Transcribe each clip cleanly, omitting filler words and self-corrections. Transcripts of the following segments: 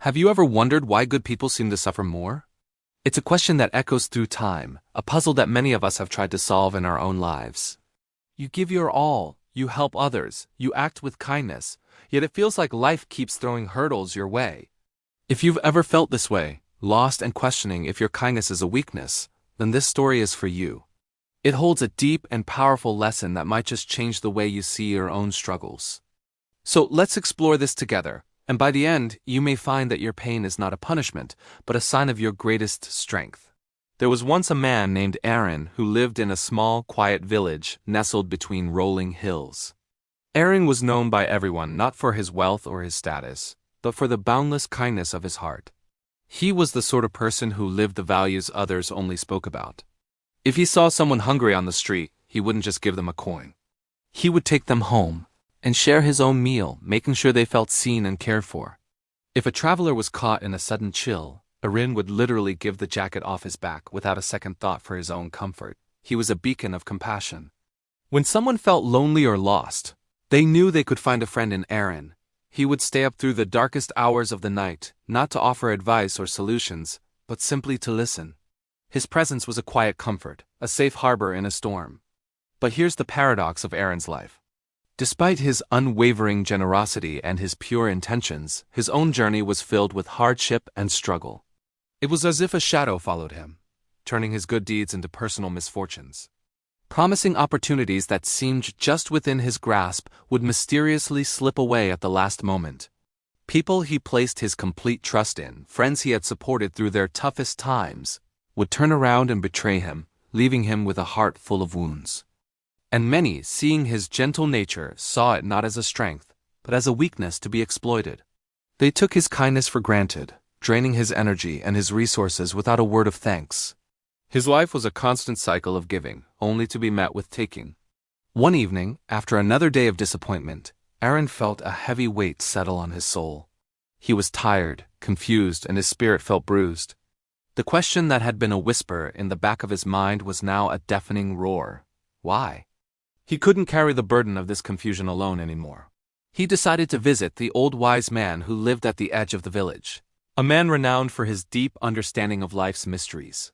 Have you ever wondered why good people seem to suffer more? It's a question that echoes through time, a puzzle that many of us have tried to solve in our own lives. You give your all, you help others, you act with kindness, yet it feels like life keeps throwing hurdles your way. If you've ever felt this way, lost and questioning if your kindness is a weakness, then this story is for you. It holds a deep and powerful lesson that might just change the way you see your own struggles. So let's explore this together, and by the end, you may find that your pain is not a punishment, but a sign of your greatest strength. There was once a man named Aaron who lived in a small, quiet village nestled between rolling hills. Aaron was known by everyone not for his wealth or his status, but for the boundless kindness of his heart. He was the sort of person who lived the values others only spoke about. If he saw someone hungry on the street, he wouldn't just give them a coin. He would take them home and share his own meal, making sure they felt seen and cared for. If a traveler was caught in a sudden chill, Aaron would literally give the jacket off his back without a second thought for his own comfort. He was a beacon of compassion. When someone felt lonely or lost, they knew they could find a friend in Aaron. He would stay up through the darkest hours of the night, not to offer advice or solutions, but simply to listen. His presence was a quiet comfort, a safe harbor in a storm. But here's the paradox of Aaron's life. Despite his unwavering generosity and his pure intentions, his own journey was filled with hardship and struggle. It was as if a shadow followed him, turning his good deeds into personal misfortunes. Promising opportunities that seemed just within his grasp would mysteriously slip away at the last moment. People he placed his complete trust in, friends he had supported through their toughest times, would turn around and betray him, leaving him with a heart full of wounds. And many, seeing his gentle nature, saw it not as a strength, but as a weakness to be exploited. They took his kindness for granted, draining his energy and his resources without a word of thanks. His life was a constant cycle of giving, only to be met with taking. One evening, after another day of disappointment, Aaron felt a heavy weight settle on his soul. He was tired, confused, and his spirit felt bruised. The question that had been a whisper in the back of his mind was now a deafening roar. Why? He couldn't carry the burden of this confusion alone anymore. He decided to visit the old wise man who lived at the edge of the village, a man renowned for his deep understanding of life's mysteries.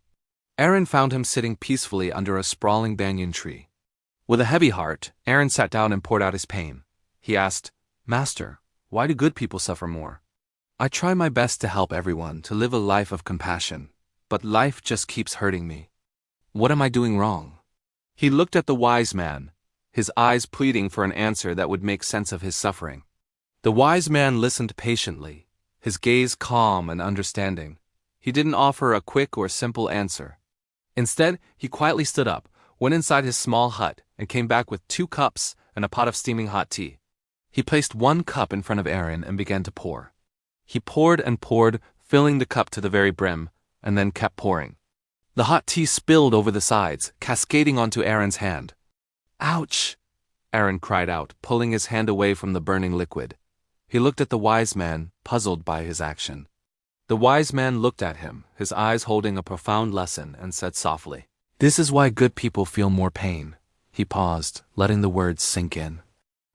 Aaron found him sitting peacefully under a sprawling banyan tree. With a heavy heart, Aaron sat down and poured out his pain. He asked, "Master, why do good people suffer more? I try my best to help everyone, to live a life of compassion, but life just keeps hurting me. What am I doing wrong?" He looked at the wise man, his eyes pleading for an answer that would make sense of his suffering. The wise man listened patiently, his gaze calm and understanding. He didn't offer a quick or simple answer. Instead, he quietly stood up, went inside his small hut, and came back with 2 cups and a pot of steaming hot tea. He placed 1 cup in front of Aaron and began to pour. He poured and poured, filling the cup to the very brim, and then kept pouring. The hot tea spilled over the sides, cascading onto Aaron's hand. "Ouch!" Aaron cried out, pulling his hand away from the burning liquid. He looked at the wise man, puzzled by his action. The wise man looked at him, his eyes holding a profound lesson, and said softly, "This is why good people feel more pain." He paused, letting the words sink in.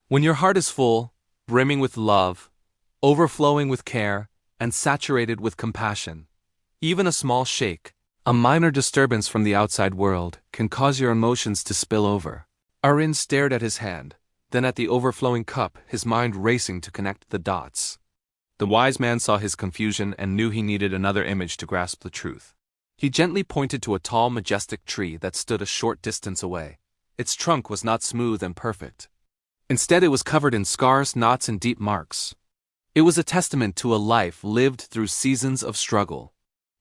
When your heart is full, brimming with love, overflowing with care, and saturated with compassion, even a small shake, a minor disturbance from the outside world, can cause your emotions to spill over. Aaron stared at his hand, then at the overflowing cup, his mind racing to connect the dots. The wise man saw his confusion and knew he needed another image to grasp the truth. He gently pointed to a tall, majestic tree that stood a short distance away. Its trunk was not smooth and perfect. Instead, it was covered in scars, knots, and deep marks. It was a testament to a life lived through seasons of struggle.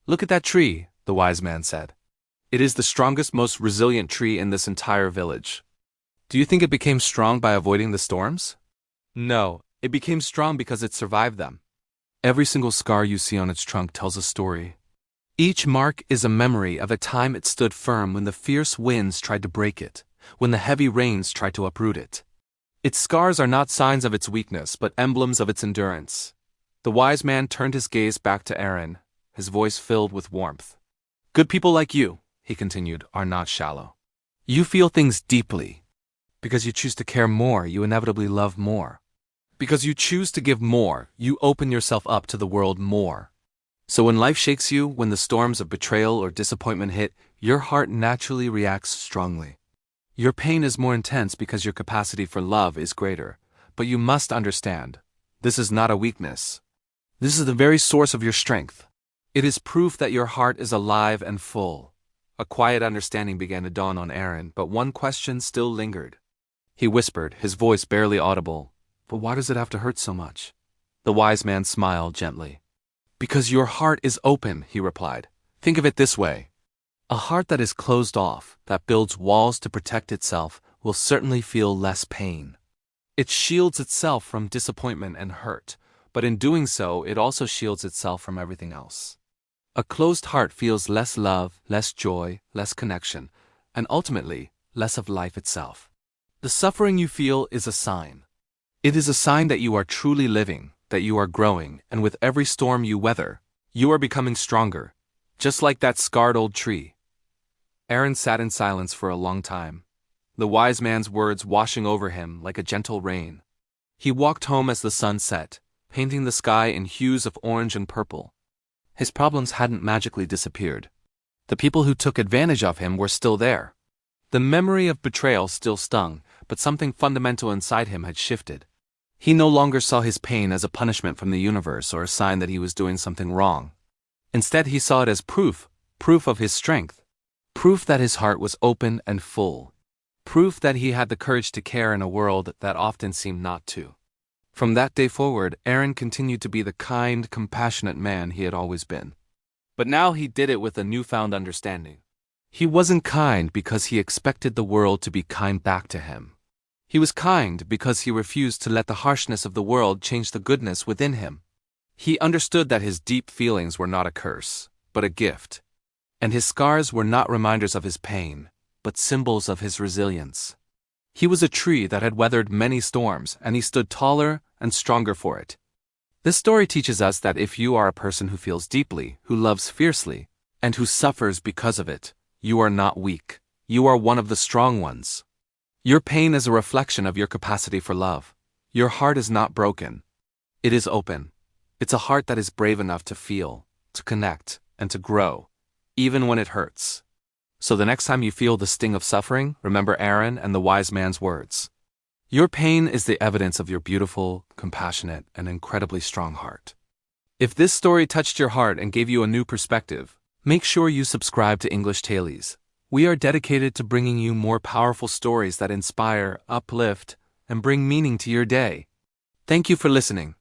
"Look at that tree," the wise man said. "It is the strongest, most resilient tree in this entire village." Do you think it became strong by avoiding the storms? No, it became strong because it survived them. Every single scar you see on its trunk tells a story. Each mark is a memory of a time it stood firm when the fierce winds tried to break it, when the heavy rains tried to uproot it. Its scars are not signs of its weakness, but emblems of its endurance. The wise man turned his gaze back to Aaron, his voice filled with warmth. "Good people like you," he continued, "are not shallow. You feel things deeply. Because you choose to care more, you inevitably love more. Because you choose to give more, you open yourself up to the world more. So when life shakes you, when the storms of betrayal or disappointment hit, your heart naturally reacts strongly. Your pain is more intense because your capacity for love is greater. But you must understand, this is not a weakness. This is the very source of your strength. It is proof that your heart is alive and full. A quiet understanding began to dawn on Aaron, but one question still lingered. He whispered, his voice barely audible, "But why does it have to hurt so much?" The wise man smiled gently. "Because your heart is open," he replied. "Think of it this way. A heart that is closed off, that builds walls to protect itself, will certainly feel less pain. It shields itself from disappointment and hurt, but in doing so, it also shields itself from everything else. A closed heart feels less love, less joy, less connection, and ultimately, less of life itself. The suffering you feel is a sign. It is a sign that you are truly living, that you are growing, and with every storm you weather, you are becoming stronger, just like that scarred old tree." Aaron sat in silence for a long time, the wise man's words washing over him like a gentle rain. He walked home as the sun set, painting the sky in hues of orange and purple. His problems hadn't magically disappeared. The people who took advantage of him were still there. The memory of betrayal still stung, but something fundamental inside him had shifted. He no longer saw his pain as a punishment from the universe or a sign that he was doing something wrong. Instead, he saw it as proof of his strength, proof that his heart was open and full, proof that he had the courage to care in a world that often seemed not to. From that day forward, Aaron continued to be the kind, compassionate man he had always been. But now he did it with a newfound understanding. He wasn't kind because he expected the world to be kind back to him. He was kind because he refused to let the harshness of the world change the goodness within him. He understood that his deep feelings were not a curse, but a gift. And his scars were not reminders of his pain, but symbols of his resilience. He was a tree that had weathered many storms, and he stood taller and stronger for it. This story teaches us that if you are a person who feels deeply, who loves fiercely, and who suffers because of it, you are not weak. You are one of the strong ones. Your pain is a reflection of your capacity for love. Your heart is not broken. It is open. It's a heart that is brave enough to feel, to connect, and to grow, even when it hurts. So the next time you feel the sting of suffering, remember Aaron and the wise man's words. Your pain is the evidence of your beautiful, compassionate, and incredibly strong heart. If this story touched your heart and gave you a new perspective, make sure you subscribe to English Tailies. We are dedicated to bringing you more powerful stories that inspire, uplift, and bring meaning to your day. Thank you for listening.